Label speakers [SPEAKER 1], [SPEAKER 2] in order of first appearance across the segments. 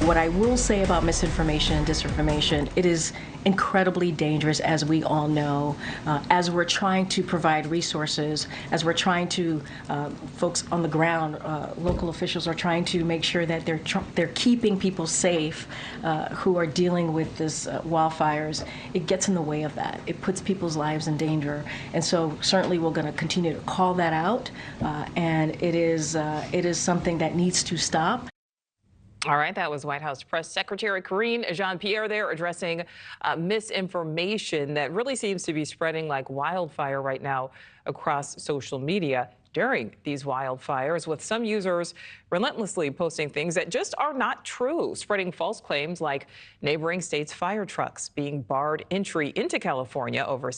[SPEAKER 1] What I will say about misinformation and disinformation, it is incredibly dangerous, as we all know, as we're trying to provide resources, as we're trying to, folks on the ground, local officials are trying to make sure that they're keeping people safe who are dealing with this wildfires. It gets in the way of that. It puts people's lives in danger. And so certainly we're going to continue to call that out, and it is something that needs to stop.
[SPEAKER 2] All right, that was White House Press Secretary Karine Jean-Pierre there addressing misinformation that really seems to be spreading like wildfire right now across social media during these wildfires, with some users relentlessly posting things that just are not true, spreading false claims like neighboring states' fire trucks being barred entry into California over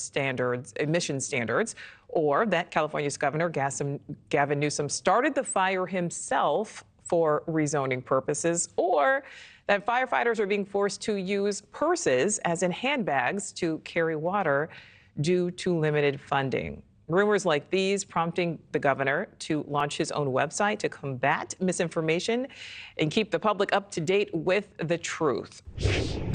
[SPEAKER 2] emission standards, or that California's Governor Gavin Newsom started the fire himself for rezoning purposes, or that firefighters are being forced to use purses, as in handbags, to carry water due to limited funding. Rumors like these prompting the governor to launch his own website to combat misinformation and keep the public up to date with the truth.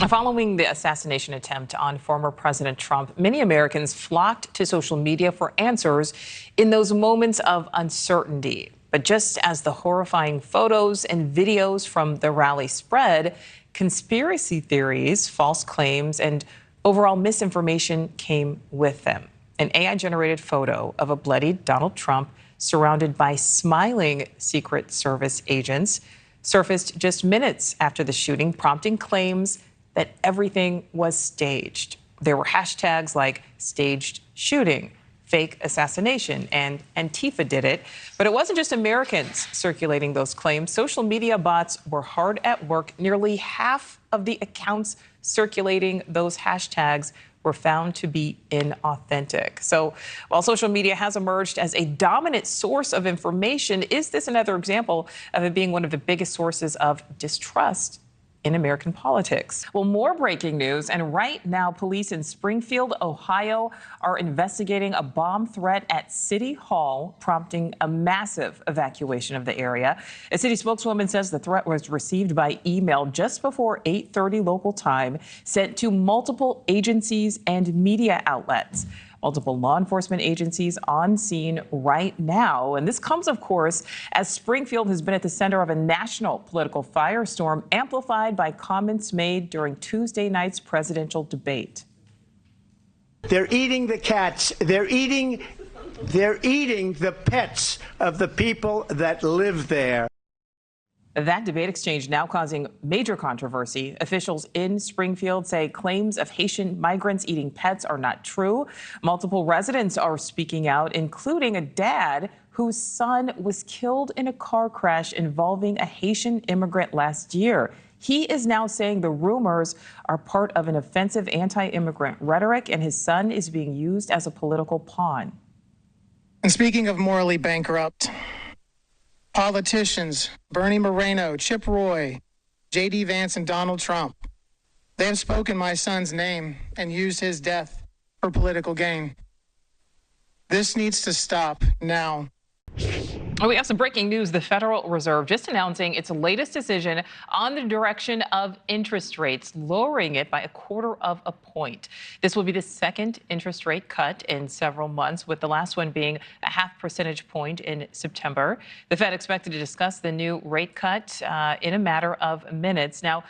[SPEAKER 2] Following the assassination attempt on former President Trump, many Americans flocked to social media for answers in those moments of uncertainty. But just as the horrifying photos and videos from the rally spread, conspiracy theories, false claims, and overall misinformation came with them. An AI-generated photo of a bloodied Donald Trump surrounded by smiling Secret Service agents surfaced just minutes after the shooting, prompting claims that everything was staged. There were hashtags like staged shooting, fake assassination, and Antifa did it. But it wasn't just Americans circulating those claims. Social media bots were hard at work. Nearly half of the accounts circulating those hashtags were found to be inauthentic. So while social media has emerged as a dominant source of information, is this another example of it being one of the biggest sources of distrust in American politics? Well, more breaking news. And right now, police in Springfield, Ohio, are investigating a bomb threat at City Hall, prompting a massive evacuation of the area. A city spokeswoman says the threat was received by email just before 8:30 local time, sent to multiple agencies and media outlets. Multiple law enforcement agencies on scene right now. And this comes, of course, as Springfield has been at the center of a national political firestorm, amplified by comments made during Tuesday night's presidential debate.
[SPEAKER 3] They're eating the cats. They're eating the pets of the people that live there.
[SPEAKER 2] That debate exchange now causing major controversy. Officials in Springfield say claims of Haitian migrants eating pets are not true. Multiple residents are speaking out, including a dad whose son was killed in a car crash involving a Haitian immigrant last year. He is now saying the rumors are part of an offensive anti-immigrant rhetoric, and his son is being used as a political pawn.
[SPEAKER 4] And speaking of morally bankrupt, politicians Bernie Moreno, Chip Roy, J.D. Vance, and Donald Trump, they have spoken my son's name and used his death for political gain. This needs to stop now.
[SPEAKER 2] We have some breaking news. The Federal Reserve just announcing its latest decision on the direction of interest rates, lowering it by 1/4 of a point. This will be the second interest rate cut in several months, with the last one being a 0.5 percentage point in September. The Fed expected to discuss the new rate cut in a matter of minutes. Now,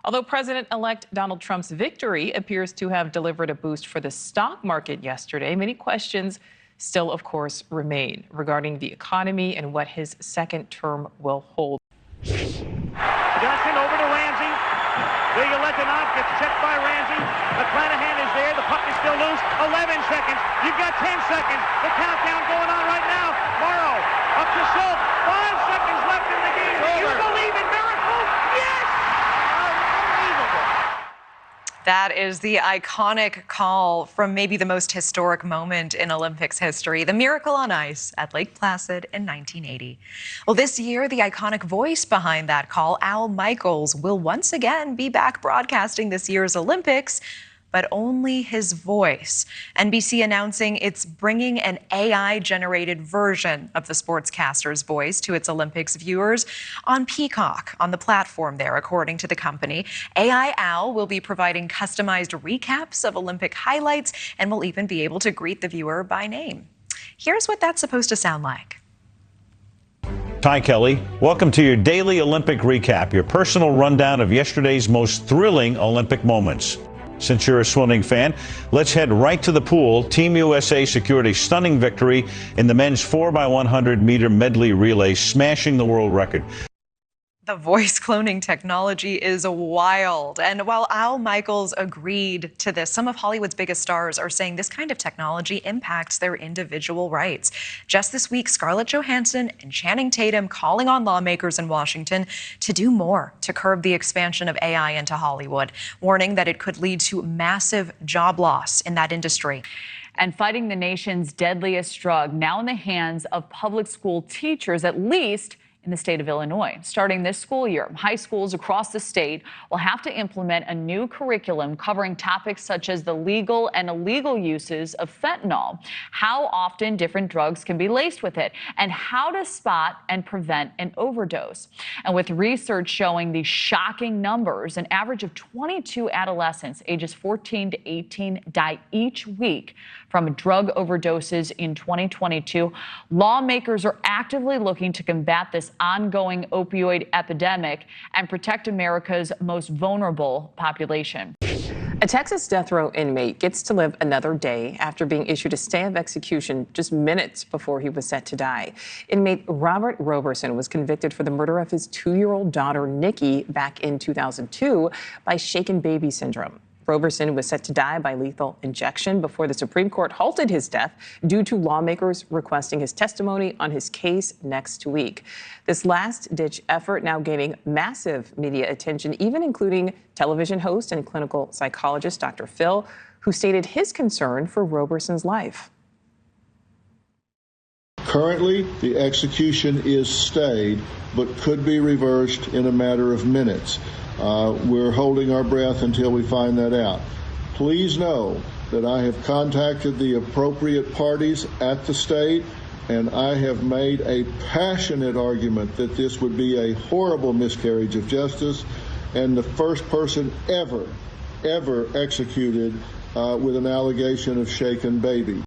[SPEAKER 2] although President-elect Donald Trump's victory appears to have delivered a boost for the stock market yesterday, many questions still, of course, remain regarding the economy and what his second term will hold.
[SPEAKER 5] Johnson over to Ramsey. Villanueva gets checked by Ramsey. McClanahan is there. The puck is still loose. 11 seconds. You've got 10 seconds. The countdown going on right now. Morrow up to Schultz. 5 seconds left in the game. Do you believe in miracles? Yes! Unbelievable.
[SPEAKER 6] That is the iconic call from maybe the most historic moment in Olympics history, the Miracle on Ice at Lake Placid in 1980. Well, this year, the iconic voice behind that call, Al Michaels, will once again be back broadcasting this year's Olympics, but only his voice. NBC announcing it's bringing an AI-generated version of the sportscaster's voice to its Olympics viewers on Peacock, on the platform there, according to the company. AI Al will be providing customized recaps of Olympic highlights and will even be able to greet the viewer by name. Here's what that's supposed to sound like.
[SPEAKER 7] Hi, Kelly. Welcome to your daily Olympic recap, your personal rundown of yesterday's most thrilling Olympic moments. Since you're a swimming fan, let's head right to the pool. Team USA secured a stunning victory in the men's 4x100 meter medley relay, smashing the world record.
[SPEAKER 6] The voice cloning technology is wild. And while Al Michaels agreed to this, some of Hollywood's biggest stars are saying this kind of technology impacts their individual rights. Just this week, Scarlett Johansson and Channing Tatum calling on lawmakers in Washington to do more to curb the expansion of AI into Hollywood, warning that it could lead to massive job loss in that industry.
[SPEAKER 8] And fighting the nation's deadliest drug now in the hands of public school teachers, at least in the state of Illinois. Starting this school year, high schools across the state will have to implement a new curriculum covering topics such as the legal and illegal uses of fentanyl, how often different drugs can be laced with it, and how to spot and prevent an overdose. And with research showing the shocking numbers, an average of 22 adolescents ages 14 to 18 die each week from drug overdoses in 2022. Lawmakers are actively looking to combat this ongoing opioid epidemic and protect America's most vulnerable population.
[SPEAKER 2] A Texas death row inmate gets to live another day after being issued a stay of execution just minutes before he was set to die. Inmate Robert Roberson was convicted for the murder of his 2-year-old daughter, Nikki, back in 2002 by shaken baby syndrome. Roberson was set to die by lethal injection before the Supreme Court halted his death due to lawmakers requesting his testimony on his case next week. This last-ditch effort now gaining massive media attention, even including television host and clinical psychologist Dr. Phil, who stated his concern for Roberson's life.
[SPEAKER 9] Currently, the execution is stayed, but could be reversed in a matter of minutes. We're holding our breath until we find that out. Please know that I have contacted the appropriate parties at the state, and I have made a passionate argument that this would be a horrible miscarriage of justice and the first person ever executed with an allegation of shaken baby.